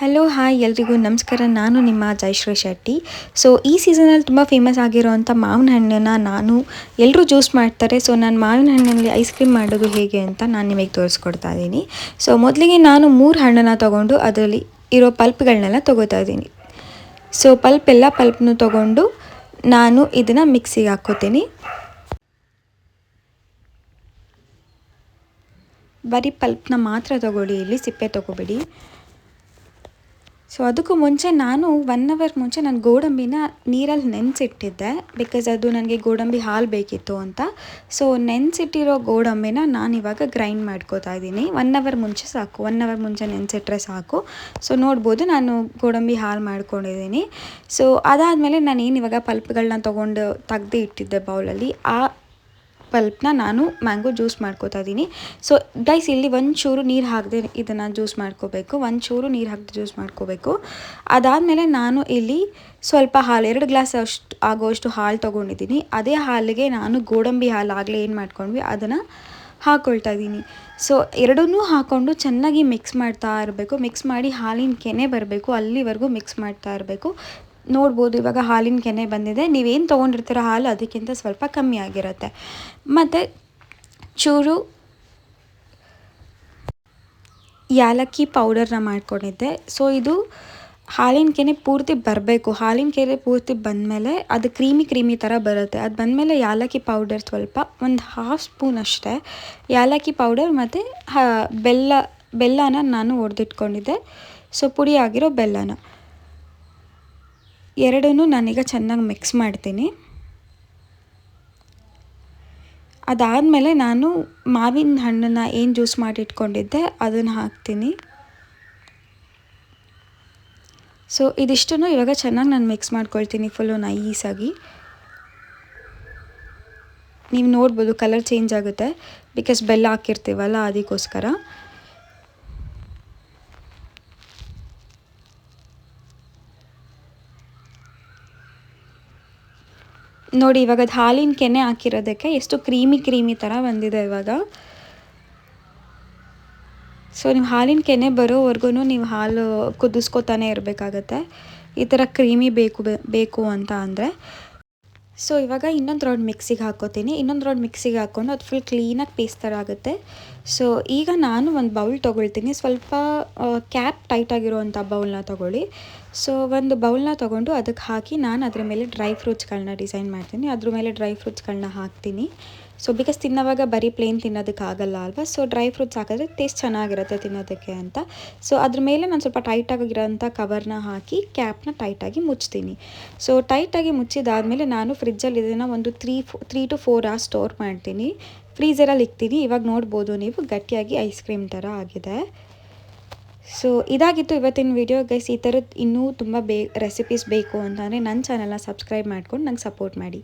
Hello hi ಎಲ್ರಿಗೂ ನಮಸ್ಕಾರ. ನಾನು ನಿಮ್ಮ ಜಯಶ್ರೀ ಶೆಟ್ಟಿ. ಸೊ ಈ ಸೀಸನಲ್ಲಿ ತುಂಬ ಫೇಮಸ್ ಆಗಿರೋವಂಥ ಮಾವಿನ ಹಣ್ಣನ್ನು ನಾನು ಎಲ್ಲರೂ ಜ್ಯೂಸ್ ಮಾಡ್ತಾರೆ. ಸೊ ನಾನು ಮಾವಿನ ಹಣ್ಣಲ್ಲಿ ಐಸ್ ಕ್ರೀಮ್ ಮಾಡೋದು ಹೇಗೆ ಅಂತ ನಾನು ನಿಮಗೆ ತೋರಿಸ್ಕೊಡ್ತಾ ಇದ್ದೀನಿ. ಸೊ ಮೊದಲಿಗೆ ನಾನು 3 ಹಣ್ಣನ್ನು ತೊಗೊಂಡು ಅದರಲ್ಲಿ ಇರೋ ಪಲ್ಪ್ಗಳನ್ನೆಲ್ಲ ತೊಗೋತಾ ಇದ್ದೀನಿ. ಸೊ ಪಲ್ಪ್ನು ತೊಗೊಂಡು ನಾನು ಇದನ್ನು ಮಿಕ್ಸಿಗೆ ಹಾಕ್ಕೋತೀನಿ. ಬರೀ ಪಲ್ಪ್ನ ಮಾತ್ರ ತೊಗೊಳ್ಳಿ, ಇಲ್ಲಿ ಸಿಪ್ಪೆ ತೊಗೋಬೇಡಿ. ಸೊ ಅದಕ್ಕೂ ಮುಂಚೆ ನಾನು 1 ಅವರ್ ಮುಂಚೆ ನಾನು ಗೋಡಂಬಿನ ನೀರಲ್ಲಿ ನೆನೆಸಿಟ್ಟಿದ್ದೆ, ಬಿಕಾಸ್ ಅದು ನನಗೆ ಗೋಡಂಬಿ ಹಾಲು ಬೇಕಿತ್ತು ಅಂತ. ಸೊ ನೆನೆಸಿಟ್ಟಿರೋ ಗೋಡಂಬಿನ ನಾನಿವಾಗ ಗ್ರೈಂಡ್ ಮಾಡ್ಕೋತಾ ಇದ್ದೀನಿ. 1 ಅವರ್ ಮುಂಚೆ ಸಾಕು, 1 ಅವರ್ ಮುಂಚೆ ನೆನೆಸಿಟ್ರೆ ಸಾಕು. ಸೊ ನೋಡ್ಬೋದು ನಾನು ಗೋಡಂಬಿ ಹಾಲು ಮಾಡ್ಕೊಂಡಿದ್ದೀನಿ. ಸೊ ಅದಾದಮೇಲೆ ನಾನೇನು ಇವಾಗ ಪಲ್ಪ್ಗಳನ್ನ ತೊಗೊಂಡು ತೆಗ್ದು ಇಟ್ಟಿದ್ದೆ ಬೌಲಲ್ಲಿ, ಆ ಪಲ್ಪ್ನ ನಾನು ಮ್ಯಾಂಗೋ ಜ್ಯೂಸ್ ಮಾಡ್ಕೋತಾ ಇದ್ದೀನಿ. ಸೊ ಗೈಸ್, ಇಲ್ಲಿ ಒಂಚೂರು ನೀರು ಹಾಕದೆ ಇದನ್ನು ಜ್ಯೂಸ್ ಮಾಡ್ಕೋಬೇಕು, ಒಂಚೂರು ನೀರು ಹಾಕಿ ಜ್ಯೂಸ್ ಮಾಡ್ಕೋಬೇಕು. ಅದಾದಮೇಲೆ ನಾನು ಇಲ್ಲಿ ಸ್ವಲ್ಪ ಹಾಲು 2 ಗ್ಲಾಸ್ ಆಗೋಷ್ಟು ಹಾಲು ತೊಗೊಂಡಿದ್ದೀನಿ. ಅದೇ ಹಾಲಿಗೆ ನಾನು ಗೋಡಂಬಿ ಹಾಲು ಆಗಲೇ ಏನು ಮಾಡ್ಕೊಂಡ್ವಿ ಅದನ್ನು ಹಾಕ್ಕೊಳ್ತಾ ಇದ್ದೀನಿ. ಸೊ ಎರಡನ್ನೂ ಹಾಕ್ಕೊಂಡು ಚೆನ್ನಾಗಿ ಮಿಕ್ಸ್ ಮಾಡ್ತಾ ಇರಬೇಕು. ಮಿಕ್ಸ್ ಮಾಡಿ ಹಾಲಿನ ಕೆನೆ ಬರಬೇಕು, ಅಲ್ಲಿವರೆಗೂ ಮಿಕ್ಸ್ ಮಾಡ್ತಾ ಇರಬೇಕು. ನೋಡ್ಬೋದು ಇವಾಗ ಹಾಲಿನ ಕೆನೆ ಬಂದಿದೆ. ನೀವೇನು ತೊಗೊಂಡಿರ್ತೀರೋ ಹಾಲು ಅದಕ್ಕಿಂತ ಸ್ವಲ್ಪ ಕಮ್ಮಿ ಆಗಿರುತ್ತೆ. ಮತ್ತು ಚೂರು ಯಾಲಕ್ಕಿ ಪೌಡರ್ನ ಮಾಡ್ಕೊಂಡಿದ್ದೆ. ಸೊ ಇದು ಹಾಲಿನ ಕೆನೆ ಪೂರ್ತಿ ಬರಬೇಕು. ಹಾಲಿನ ಕೆನೆ ಪೂರ್ತಿ ಬಂದಮೇಲೆ ಅದು ಕ್ರೀಮಿ ಥರ ಬರುತ್ತೆ. ಅದು ಬಂದಮೇಲೆ ಯಾಲಕ್ಕಿ ಪೌಡರ್ ಸ್ವಲ್ಪ ಒಂದು 1/2 ಸ್ಪೂನ್ ಅಷ್ಟೇ ಯಾಲಕ್ಕಿ ಪೌಡರ್ ಮತ್ತು ಬೆಲ್ಲನ ನಾನು ಒಡೆದಿಟ್ಕೊಂಡಿದ್ದೆ. ಸೊ ಪುಡಿ ಆಗಿರೋ ಬೆಲ್ಲನ ಎರಡನ್ನೂ ನಾನೀಗ ಚೆನ್ನಾಗಿ ಮಿಕ್ಸ್ ಮಾಡ್ತೀನಿ. ಅದಾದಮೇಲೆ ನಾನು ಮಾವಿನ ಹಣ್ಣನ್ನು ಏನು ಜ್ಯೂಸ್ ಮಾಡಿ ಇಟ್ಕೊಂಡಿದ್ದೆ ಅದನ್ನು ಹಾಕ್ತೀನಿ. ಸೊ ಇದಿಷ್ಟನ್ನು ಇವಾಗ ಚೆನ್ನಾಗಿ ನಾನು ಮಿಕ್ಸ್ ಮಾಡ್ಕೊಳ್ತೀನಿ ಫುಲ್ಲು ನೈಸಾಗಿ. ನೀವು ನೋಡ್ಬೋದು ಕಲರ್ ಚೇಂಜ್ ಆಗುತ್ತೆ, ಬಿಕಾಸ್ ಬೆಲ್ಲ ಹಾಕಿರ್ತೀವಲ್ಲ ಅದಕ್ಕೋಸ್ಕರ. ನೋಡಿ ಇವಾಗ ಅದು ಹಾಲಿನ ಕೆನೆ ಹಾಕಿರೋದಕ್ಕೆ ಎಷ್ಟು ಕ್ರೀಮಿ ಥರ ಬಂದಿದೆ ಇವಾಗ. ಸೊ ನೀವು ಹಾಲಿನ ಕೆನೆ ಬರೋವರೆಗೂ ನೀವು ಹಾಲು ಕುದಿಸ್ಕೊತಾನೆ ಇರಬೇಕಾಗತ್ತೆ, ಈ ಥರ ಕ್ರೀಮಿ ಬೇಕು ಅಂತ ಅಂದರೆ. ಸೊ ಇವಾಗ ಇನ್ನೊಂದು ರೌಂಡ್ ಮಿಕ್ಸಿಗೆ ಹಾಕ್ಕೋತೀನಿ. ಇನ್ನೊಂದು ರೌಂಡ್ ಮಿಕ್ಸಿಗೆ ಹಾಕ್ಕೊಂಡು ಅದು ಫುಲ್ ಕ್ಲೀನಾಗಿ ಪೇಸ್ಟ್ ಥರ ಆಗುತ್ತೆ. ಸೊ ಈಗ ನಾನು ಒಂದು ಬೌಲ್ ತೊಗೊಳ್ತೀನಿ. ಸ್ವಲ್ಪ ಕ್ಯಾಪ್ ಟೈಟಾಗಿರುವಂಥ ಬೌಲ್ನ ತೊಗೊಳ್ಳಿ. ಸೊ ಒಂದು ಬೌಲ್ನ ತೊಗೊಂಡು ಅದಕ್ಕೆ ಹಾಕಿ ನಾನು ಅದರ ಮೇಲೆ ಡ್ರೈ ಫ್ರೂಟ್ಸ್ಗಳನ್ನ ಡಿಸೈನ್ ಮಾಡ್ತೀನಿ. ಅದ್ರ ಮೇಲೆ ಡ್ರೈ ಫ್ರೂಟ್ಸ್ಗಳನ್ನ ಹಾಕ್ತೀನಿ. ಸೊ ಬಿಕಾಸ್ ತಿನ್ನೋವಾಗ ಬರೀ ಪ್ಲೇನ್ ತಿನ್ನೋದಕ್ಕೆ ಆಗಲ್ಲ ಅಲ್ವಾ. ಸೊ ಡ್ರೈ ಫ್ರೂಟ್ಸ್ ಹಾಕಿದ್ರೆ ಟೇಸ್ಟ್ ಚೆನ್ನಾಗಿರುತ್ತೆ ತಿನ್ನೋದಕ್ಕೆ ಅಂತ. ಸೊ ಅದ್ರ ಮೇಲೆ ನಾನು ಸ್ವಲ್ಪ ಟೈಟಾಗಿರೋಂಥ ಕವರ್ನ ಹಾಕಿ ಕ್ಯಾಪ್ನ ಟೈಟಾಗಿ ಮುಚ್ತೀನಿ. ಸೊ ಟೈಟಾಗಿ ಮುಚ್ಚಿದಾದಮೇಲೆ ನಾನು ಫ್ರಿಜ್ಜಲ್ಲಿ ಇದನ್ನು ಒಂದು 3 to 4 hours ಸ್ಟೋರ್ ಮಾಡ್ತೀನಿ, ಫ್ರೀಝರಲ್ಲಿ ಇಕ್ತೀನಿ. ಇವಾಗ ನೋಡ್ಬೋದು ನೀವು ಗಟ್ಟಿಯಾಗಿ ಐಸ್ ಕ್ರೀಮ್ ಥರ ಆಗಿದೆ. ಸೊ ಇದಾಗಿತ್ತು ಇವತ್ತಿನ ವಿಡಿಯೋ ಗೈಸ್. ಈ ಥರದ್ದು ಇನ್ನೂ ತುಂಬ ರೆಸಿಪೀಸ್ ಬೇಕು ಅಂತಂದರೆ ನನ್ನ ಚಾನಲ್ನ ಸಬ್ಸ್ಕ್ರೈಬ್ ಮಾಡ್ಕೊಂಡು ನಂಗೆ ಸಪೋರ್ಟ್ ಮಾಡಿ.